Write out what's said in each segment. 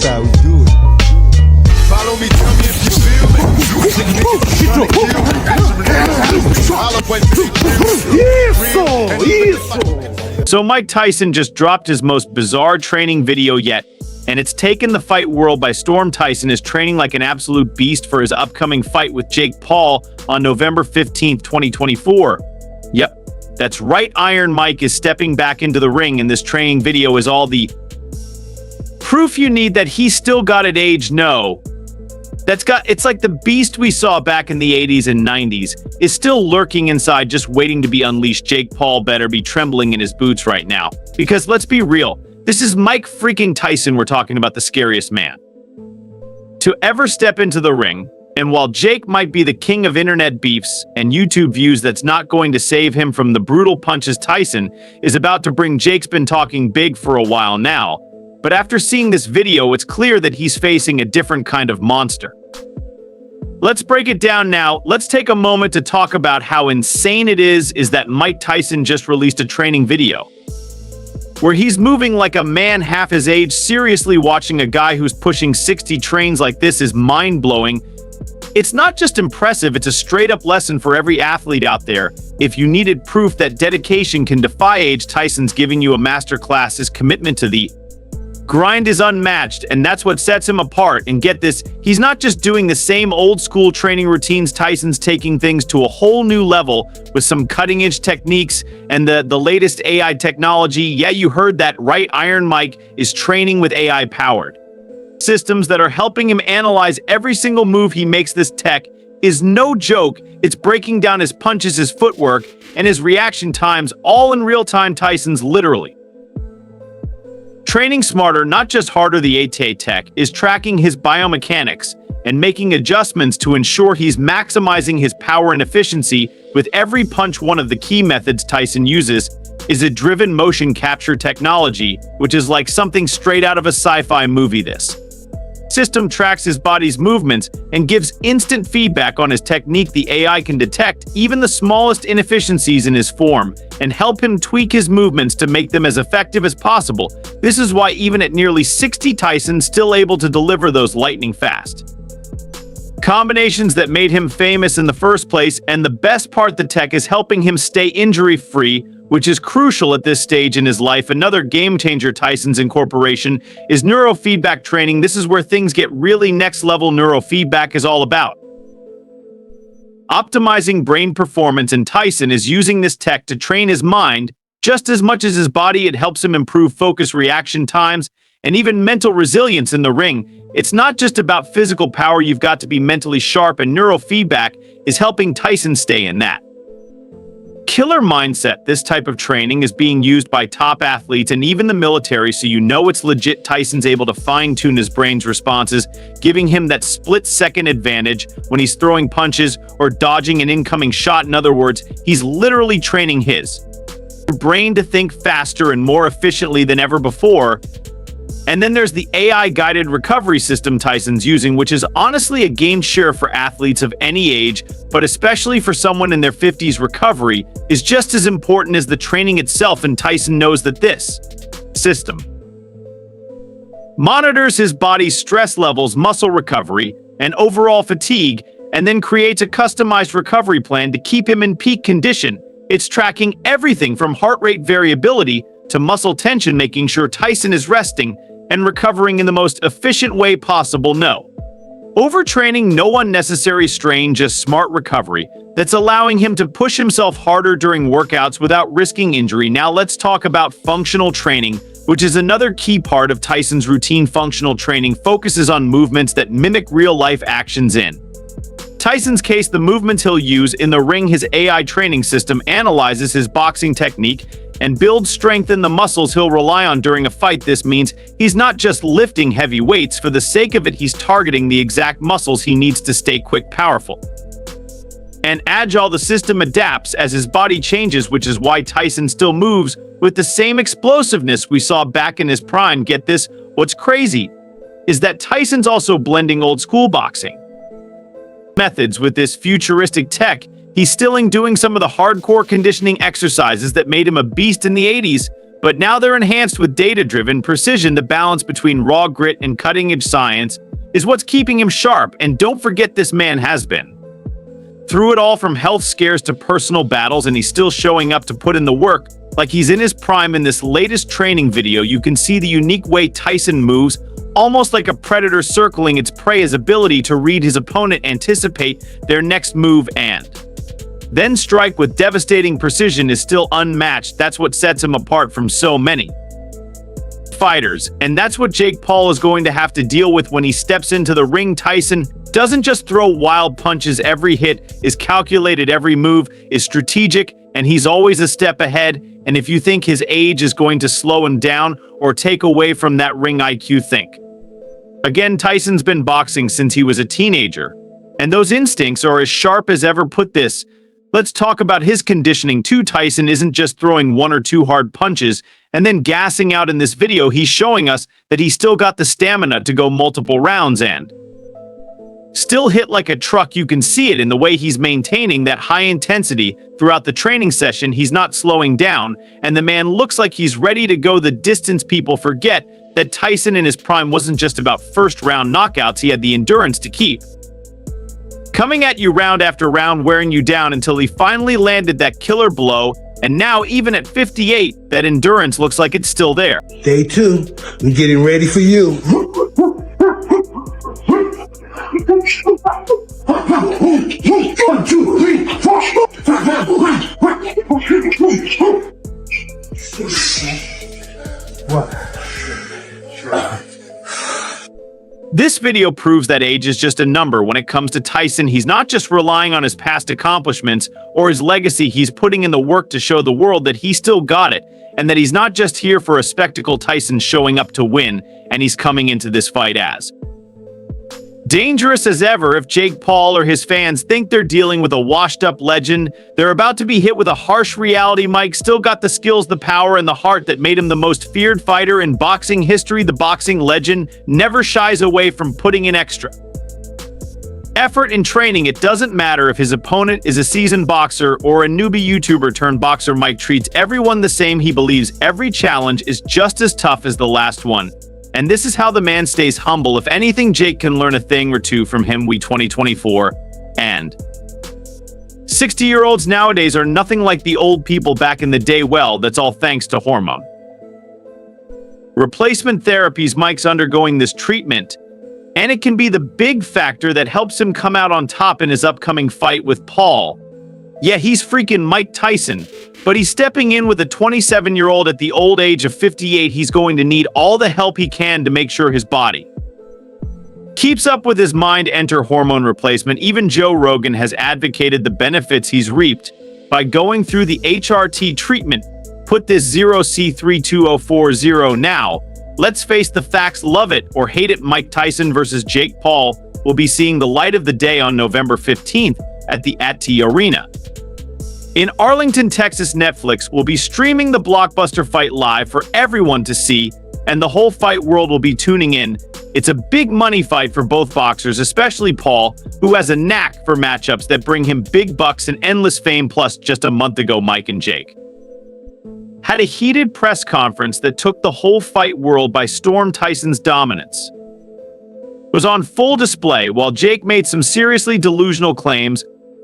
That's how we do it. Follow me, tell me if you feel it. So Mike Tyson just dropped his most bizarre training video yet, and it's taken the fight world by storm. Tyson is training like an absolute beast for his upcoming fight with Jake Paul on November 15th, 2024. Yep, that's right, Iron Mike is stepping back into the ring, and this training video is all the proof you need that he still got it. Age no. It's like the beast we saw back in the 80s and 90s is still lurking inside, just waiting to be unleashed. Jake Paul better be trembling in his boots right now, because let's be real, this is Mike freaking Tyson we're talking about, the scariest man to ever step into the ring. And while Jake might be the king of internet beefs and YouTube views, that's not going to save him from the brutal punches Tyson is about to bring. Jake's been talking big for a while now, but after seeing this video, it's clear that he's facing a different kind of monster. Let's break it down now. Let's take a moment to talk about how insane it is that Mike Tyson just released a training video where he's moving like a man half his age. Seriously, watching a guy who's pushing 60 trains like this is mind-blowing. It's not just impressive, it's a straight-up lesson for every athlete out there. If you needed proof that dedication can defy age, Tyson's giving you a masterclass. His commitment to the grind is unmatched, and that's what sets him apart. And get this, he's not just doing the same old-school training routines. Tyson's taking things to a whole new level with some cutting-edge techniques and the latest AI technology. Yeah, you heard that right. Iron Mike is training with AI-powered systems that are helping him analyze every single move he makes. This tech is no joke. It's breaking down his punches, his footwork, and his reaction times all in real time. Tyson's literally training smarter, not just harder. The ATA tech is tracking his biomechanics and making adjustments to ensure he's maximizing his power and efficiency with every punch. One of the key methods Tyson uses is a driven motion capture technology, which is like something straight out of a sci-fi movie. This system tracks his body's movements and gives instant feedback on his technique. The AI can detect even the smallest inefficiencies in his form and help him tweak his movements to make them as effective as possible. This is why even at nearly 60, Tyson's still able to deliver those lightning-fast combinations that made him famous in the first place. And the best part, the tech is helping him stay injury-free, which is crucial at this stage in his life. Another game-changer Tyson's incorporation is neurofeedback training. This is where things get really next-level. Neurofeedback is all about optimizing brain performance, and Tyson is using this tech to train his mind just as much as his body. It helps him improve focus, reaction times, and even mental resilience in the ring. It's not just about physical power, you've got to be mentally sharp, and neurofeedback is helping Tyson stay in that killer mindset. This type of training is being used by top athletes and even the military, so you know it's legit. Tyson's able to fine-tune his brain's responses, giving him that split-second advantage when he's throwing punches or dodging an incoming shot. In other words, he's literally training his brain to think faster and more efficiently than ever before. And then there's the AI-guided recovery system Tyson's using, which is honestly a game changer for athletes of any age, but especially for someone in their 50s. Recovery is just as important as the training itself, and Tyson knows that this system monitors his body's stress levels, muscle recovery, and overall fatigue, and then creates a customized recovery plan to keep him in peak condition. It's tracking everything from heart rate variability to muscle tension, making sure Tyson is resting and recovering in the most efficient way possible. No overtraining, no unnecessary strain, just smart recovery that's allowing him to push himself harder during workouts without risking injury. Now let's talk about functional training, which is another key part of Tyson's routine. Functional training focuses on movements that mimic real-life actions. In Tyson's case, the movements he'll use in the ring. His AI training system analyzes his boxing technique and builds strength in the muscles he'll rely on during a fight. This means he's not just lifting heavy weights for the sake of it, he's targeting the exact muscles he needs to stay quick, powerful, and agile. The system adapts as his body changes, which is why Tyson still moves with the same explosiveness we saw back in his prime. Get this, what's crazy is that Tyson's also blending old-school boxing methods with this futuristic tech. He's still doing some of the hardcore conditioning exercises that made him a beast in the 80s, But now they're enhanced with data-driven precision. The balance between raw grit and cutting-edge science is what's keeping him sharp, and don't forget this man has been through it all, from health scares to personal battles, and he's still showing up to put in the work like he's in his prime. In this latest training video, you can see the unique way Tyson moves, almost like a predator circling its prey. His ability to read his opponent, anticipate their next move, and then strike with devastating precision is still unmatched. That's what sets him apart from so many fighters, and that's what Jake Paul is going to have to deal with when he steps into the ring. Tyson doesn't just throw wild punches. Every hit is calculated, every move is strategic, and he's always a step ahead. And if you think his age is going to slow him down or take away from that ring IQ, think again. Tyson's been boxing since he was a teenager, and those instincts are as sharp as ever. Put this, let's talk about his conditioning too. Tyson isn't just throwing one or two hard punches and then gassing out. In this video, he's showing us that he's still got the stamina to go multiple rounds and still hit like a truck. You can see it in the way he's maintaining that high intensity throughout the training session. He's not slowing down, and the man looks like he's ready to go the distance. People forget that Tyson in his prime wasn't just about first-round knockouts. He had the endurance to keep coming at you round after round, wearing you down until he finally landed that killer blow. And now, even at 58, that endurance looks like it's still there. Day 2, we're getting ready for you. One, two, three, four. What? This video proves that age is just a number when it comes to Tyson. He's not just relying on his past accomplishments or his legacy. He's putting in the work to show the world that he still got it, and that he's not just here for a spectacle. Tyson's showing up to win, and he's coming into this fight as dangerous as ever. If Jake Paul or his fans think they're dealing with a washed-up legend, they're about to be hit with a harsh reality. Mike still got the skills, the power, and the heart that made him the most feared fighter in boxing history. The boxing legend never shies away from putting in extra effort in training. It doesn't matter if his opponent is a seasoned boxer or a newbie YouTuber turned boxer. Mike treats everyone the same. He believes every challenge is just as tough as the last one. And this is how the man stays humble. If anything, Jake can learn a thing or two from him. We 2024 and 60-year-olds nowadays are nothing like the old people back in the day. Well, that's all thanks to hormone replacement therapies. Mike's undergoing this treatment, and it can be the big factor that helps him come out on top in his upcoming fight with Paul. Yeah, he's freaking Mike Tyson, but he's stepping in with a 27-year-old at the old age of 58. He's going to need all the help he can to make sure his body keeps up with his mind. Enter hormone replacement. Even Joe Rogan has advocated the benefits he's reaped by going through the HRT treatment. Put this 0C32040 now. Let's face the facts, love it or hate it. Mike Tyson versus Jake Paul will be seeing the light of the day on November 15th at the AT&T Arena in Arlington, Texas. Netflix will be streaming the blockbuster fight live for everyone to see, and the whole fight world will be tuning in. It's a big money fight for both boxers, especially Paul, who has a knack for matchups that bring him big bucks and endless fame. Plus, just a month ago, Mike and Jake had a heated press conference that took the whole fight world by storm. Tyson's dominance was on full display, while Jake made some seriously delusional claims.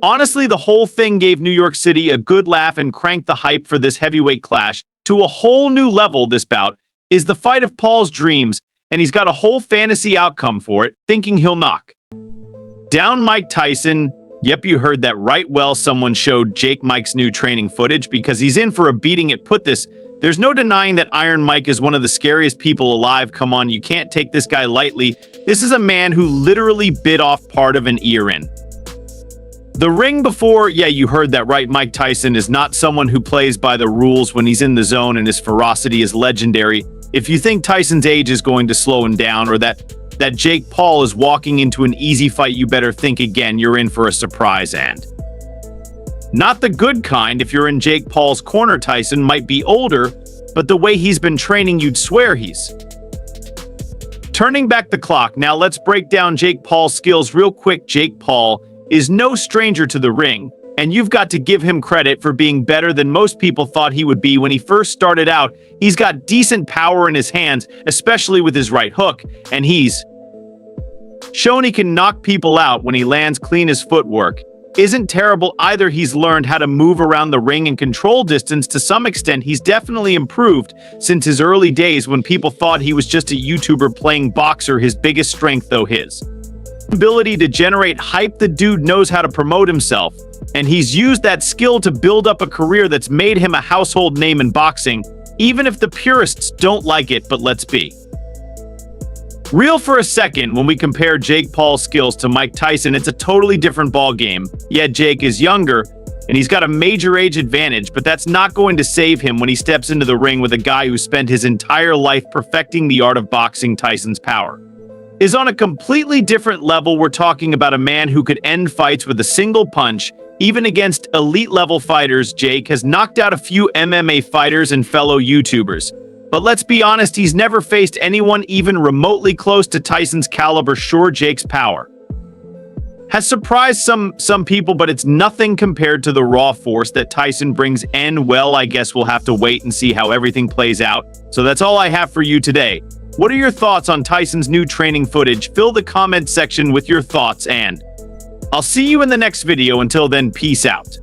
Honestly, the whole thing gave New York City a good laugh and cranked the hype for this heavyweight clash to a whole new level. This bout is the fight of Paul's dreams, and he's got a whole fantasy outcome for it, thinking he'll knock down Mike Tyson. Yep, you heard that right. Well, someone showed Jake Mike's new training footage because he's in for a beating. It put this, there's no denying that Iron Mike is one of the scariest people alive. Come on, you can't take this guy lightly. This is a man who literally bit off part of an ear in the ring before. Yeah, you heard that right. Mike Tyson is not someone who plays by the rules when he's in the zone, and his ferocity is legendary. If you think Tyson's age is going to slow him down, or that Jake Paul is walking into an easy fight, you better think again. You're in for a surprise, and not the good kind. If you're in Jake Paul's corner, Tyson might be older, but the way he's been training, you'd swear he's turning back the clock. Now let's break down Jake Paul's skills real quick. Jake Paul is no stranger to the ring. And you've got to give him credit for being better than most people thought he would be when he first started out. He's got decent power in his hands, especially with his right hook, and he's shown he can knock people out when he lands clean. His footwork isn't terrible either. He's learned how to move around the ring and control distance to some extent. He's definitely improved since his early days when people thought he was just a YouTuber playing boxer. His biggest strength, though, his ability to generate hype. The dude knows how to promote himself, and he's used that skill to build up a career that's made him a household name in boxing, even if the purists don't like it. But let's be real for a second. When we compare Jake Paul's skills to Mike Tyson, it's a totally different ballgame. Yeah, Jake is younger, and he's got a major age advantage, but that's not going to save him when he steps into the ring with a guy who spent his entire life perfecting the art of boxing. Tyson's power is on a completely different level. We're talking about a man who could end fights with a single punch, even against elite-level fighters. Jake has knocked out a few MMA fighters and fellow YouTubers, but let's be honest, he's never faced anyone even remotely close to Tyson's caliber. Sure, Jake's power has surprised some people, but it's nothing compared to the raw force that Tyson brings. And well, I guess we'll have to wait and see how everything plays out. So that's all I have for you today. What are your thoughts on Tyson's new training footage? Fill the comment section with your thoughts, and I'll see you in the next video. Until then, peace out.